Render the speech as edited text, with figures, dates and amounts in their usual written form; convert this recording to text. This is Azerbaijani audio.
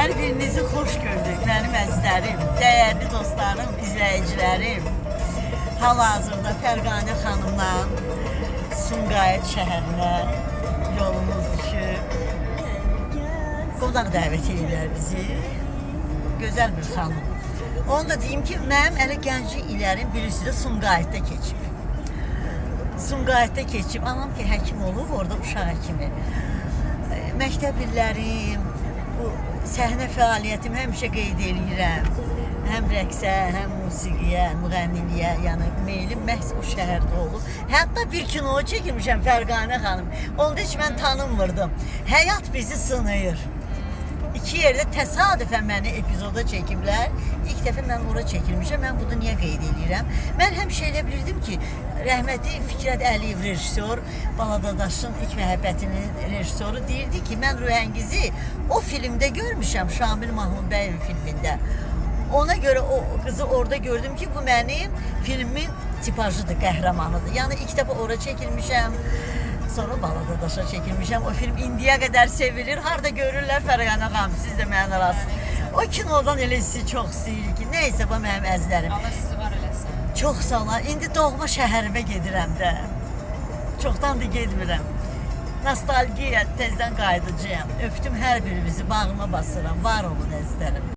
Hər birinizi xoş gördük, mənim əzizlərim, dəyərli dostlarım, izləyicilərim. Hal-hazırda Fərqanə xanımdan Sumqayıt şəhərinə yolumuz düşüb. Qonaq dəvət edirlər bizi. Gözəl bir xanım. Onu da deyim ki, mənim ələ gənclik illərim birisi də Sumqayıtda keçib. Sumqayıtda keçib, anam ki, həkim olub, orada uşaq həkimi. Məktəb illərim, bu səhnə fəaliyyətim həmişə qeyd edirəm. Həm rəqsə, həm musiqiyə, müğənniliyə, yəni meylim məhz o şəhərdə olub. Hətta bir kinoya çəkilmişəm Fərqanə xanım. Onda heç mən tanınmırdım. Həyat bizi sınayır. İki yerdə təsadüfən məni epizoda çəkiblər. İlk dəfə mən ora çəkilmişəm. Mən bunu niyə qeyd edirəm? Mən həmişə elə bilirdim ki, rəhmətli Fikrət Əliyev rejissor, Baladadaşın İlk Məhəbbətinin rejissoru deyirdi ki, mən Rühəngizi o filmdə görmüşəm, Şamil Mahmudbəyev filmində. Ona görə o qızı orada gördüm ki, bu mənim filmin tipajıdır, qəhrəmanıdır. Yəni ilk dəfə ora çəkilmişəm. Sonra Baladadaşa çəkilmişəm. O film indiyə qədər sevilir. Harda görürlər Fərqanə xanım, siz də mənə arasınız. O kinodan elə sizi çox istəyirik ki, neysə bu mənim əzizlərim. Allah sizi var eləsin. Çox sağ olun. İndi doğma şəhərimə gedirəm də. Çoxdan da getmirəm. Nostalgiya tezdən qayıdacağam. Öpdüm hər birinizi, bağıma basıram. Var olun əzizlərim.